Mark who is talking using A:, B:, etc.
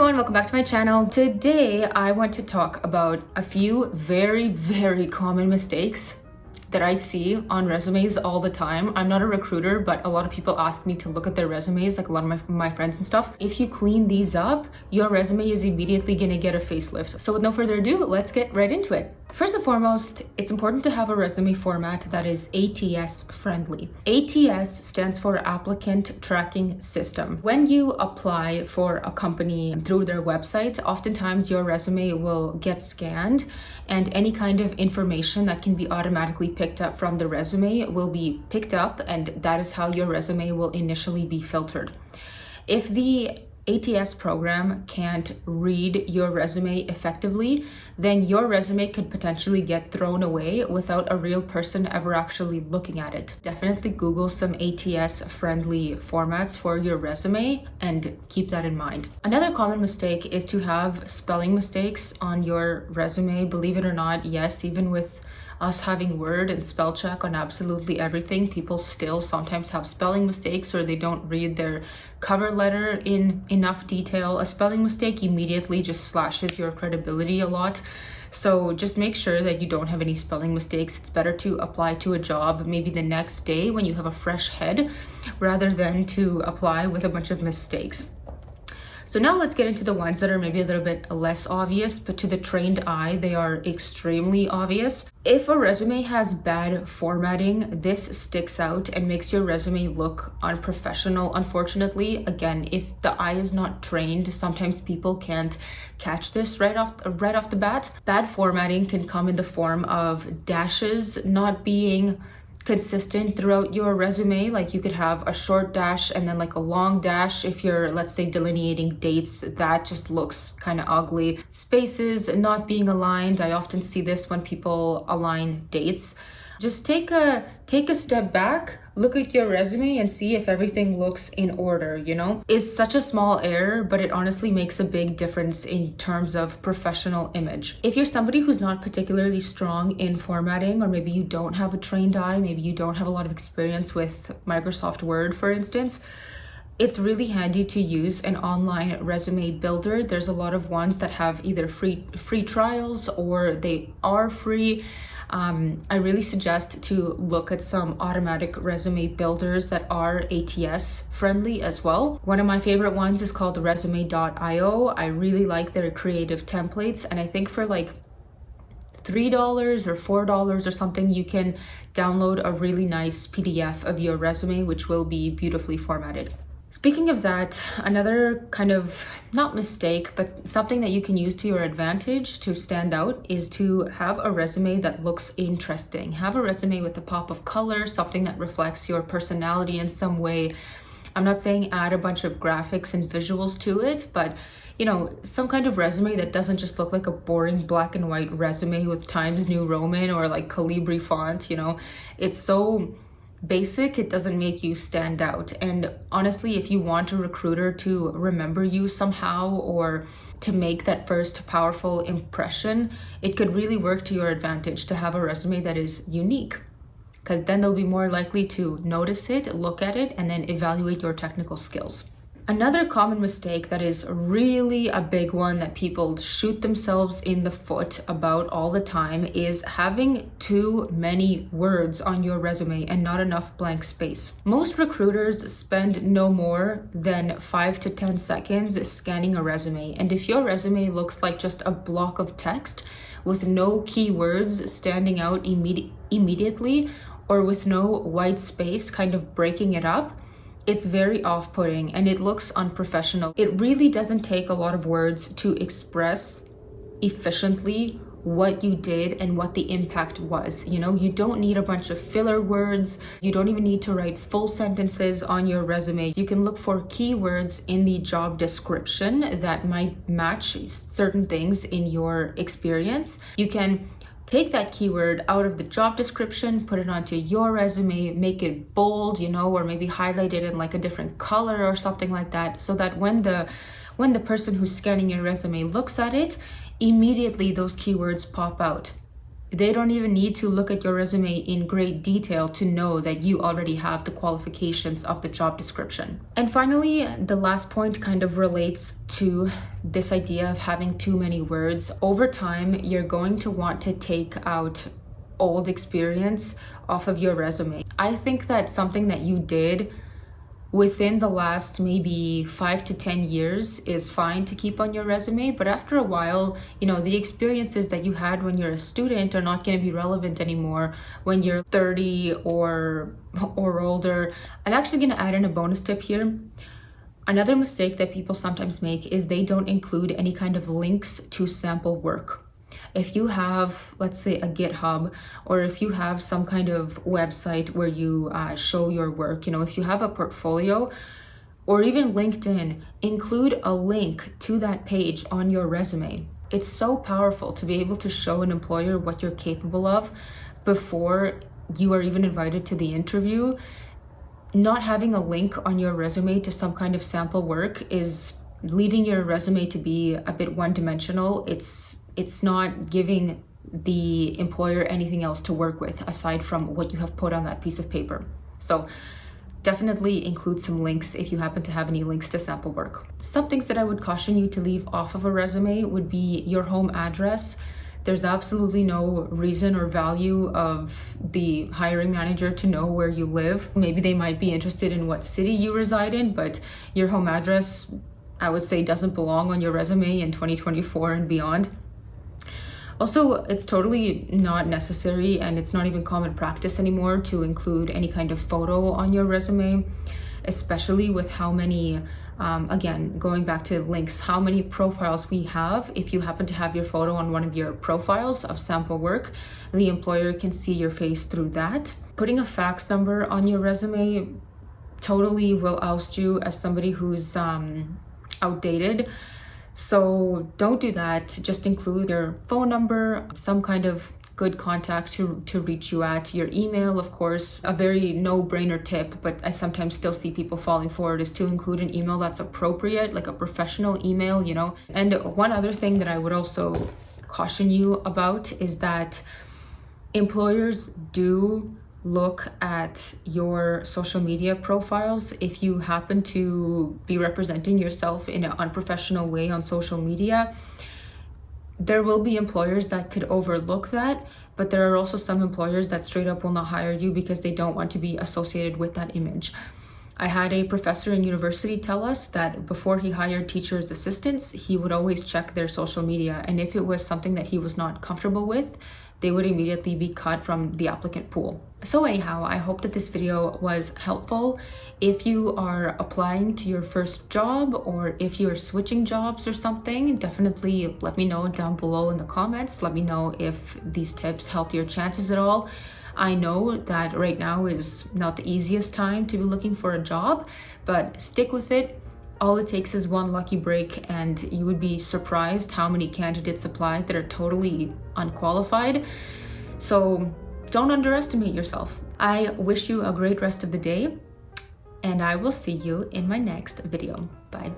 A: everyone, welcome back to my channel. Today I want to talk about a few very common mistakes that I see on resumes all the time. I'm not a recruiter, but a lot of people ask me to look at their resumes, like a lot of my friends and stuff. If you clean these up, your resume is immediately gonna get a facelift. So with no further ado, let's get right into it. First and foremost, it's important to have a resume format that is ATS friendly. ATS stands for Applicant Tracking System. When you apply for a company through their website, oftentimes your resume will get scanned and any kind of information that can be automatically picked up from the resume will be picked up, and that is how your resume will initially be filtered. If the ATS program can't read your resume effectively, then your resume could potentially get thrown away without a real person ever actually looking at it. Definitely Google some ATS friendly formats for your resume and keep that in mind. Another common mistake is to have spelling mistakes on your resume. Believe it or not, yes, even with us having Word and spell check on absolutely everything, people still sometimes have spelling mistakes or they don't read their cover letter in enough detail. A spelling mistake immediately just slashes your credibility a lot. So just make sure that you don't have any spelling mistakes. It's better to apply to a job maybe the next day when you have a fresh head rather than to apply with a bunch of mistakes. So now let's get into the ones that are maybe a little bit less obvious, but to the trained eye, they are extremely obvious. If a resume has bad formatting, this sticks out and makes your resume look unprofessional. Unfortunately, again, if the eye is not trained, sometimes people can't catch this right off the bat. Bad formatting can come in the form of dashes not being consistent throughout your resume. Like you could have a short dash and then like a long dash. If you're, let's say, delineating dates, that just looks kind of ugly. Spaces not being aligned. I often see this when people align dates. Just take a step back, look at your resume and see if everything looks in order, you know? It's such a small error, but it honestly makes a big difference in terms of professional image. If you're somebody who's not particularly strong in formatting, or maybe you don't have a trained eye, maybe you don't have a lot of experience with Microsoft Word, for instance, it's really handy to use an online resume builder. There's a lot of ones that have either free trials or they are free. I really suggest to look at some automatic resume builders that are ATS friendly as well. One of my favorite ones is called resume.io. I really like their creative templates, and I think for like $3 or $4 or something, you can download a really nice PDF of your resume, which will be beautifully formatted. Speaking of that, another kind of, not mistake, but something that you can use to your advantage to stand out is to have a resume that looks interesting. Have a resume with a pop of color, something that reflects your personality in some way. I'm not saying add a bunch of graphics and visuals to it, but you know, some kind of resume that doesn't just look like a boring black and white resume with Times New Roman or like Calibri font, you know. It's so basic, it doesn't make you stand out. And honestly, if you want a recruiter to remember you somehow or to make that first powerful impression, it could really work to your advantage to have a resume that is unique, because then they'll be more likely to notice it, look at it, and then evaluate your technical skills. Another common mistake that is really a big one that people shoot themselves in the foot about all the time is having too many words on your resume and not enough blank space. Most recruiters spend no more than 5 to 10 seconds scanning a resume. And if your resume looks like just a block of text with no keywords standing out immediately or with no white space kind of breaking it up, it's very off-putting and it looks unprofessional. It really doesn't take a lot of words to express efficiently what you did and what the impact was. You know, you don't need a bunch of filler words. You don't even need to write full sentences on your resume. You can look for keywords in the job description that might match certain things in your experience. You can take that keyword out of the job description, put it onto your resume, make it bold, you know, or maybe highlight it in like a different color or something like that, so that when the person who's scanning your resume looks at it, immediately those keywords pop out. They don't even need to look at your resume in great detail to know that you already have the qualifications of the job description. And finally, the last point kind of relates to this idea of having too many words. Over time, you're going to want to take out old experience off of your resume. I think that something that you did within the last maybe 5 to 10 years is fine to keep on your resume, but after a while, the experiences that you had when you're a student are not going to be relevant anymore when you're 30 or older. I'm actually going to add in a bonus tip here. Another mistake that people sometimes make is they don't include any kind of links to sample work. If you have, let's say, a GitHub, or if you have some kind of website where you show your work, if you have a portfolio, or even LinkedIn, include a link to that page on your resume. It's so powerful to be able to show an employer what you're capable of before you are even invited to the interview. Not having a link on your resume to some kind of sample work is leaving your resume to be a bit one-dimensional. It's not giving the employer anything else to work with aside from what you have put on that piece of paper. So definitely include some links if you happen to have any links to sample work. Some things that I would caution you to leave off of a resume would be your home address. There's absolutely no reason or value of the hiring manager to know where you live. Maybe they might be interested in what city you reside in, but your home address, I would say, doesn't belong on your resume in 2024 and beyond. Also, it's totally not necessary, and it's not even common practice anymore to include any kind of photo on your resume, especially with how many, again, going back to links, how many profiles we have. If you happen to have your photo on one of your profiles of sample work, the employer can see your face through that. Putting a fax number on your resume totally will oust you as somebody who's outdated. So don't do that. Just include your phone number, some kind of good contact to reach you at, your email, of course. A very no-brainer tip, but I sometimes still see people falling for it, is to include an email that's appropriate, like a professional email, And one other thing that I would also caution you about is that employers do look at your social media profiles. If you happen to be representing yourself in an unprofessional way on social media, there will be employers that could overlook that, but there are also some employers that straight up will not hire you because they don't want to be associated with that image. I had a professor in university tell us that before he hired teachers' assistants, he would always check their social media, and if it was something that he was not comfortable with, they would immediately be cut from the applicant pool. So anyhow, I hope that this video was helpful. If you are applying to your first job, or if you're switching jobs or something, definitely let me know down below in the comments. Let me know if these tips help your chances at all. I know that right now is not the easiest time to be looking for a job, but stick with it. All it takes is one lucky break, and you would be surprised how many candidates apply that are totally unqualified. So don't underestimate yourself. I wish you a great rest of the day, and I will see you in my next video. Bye.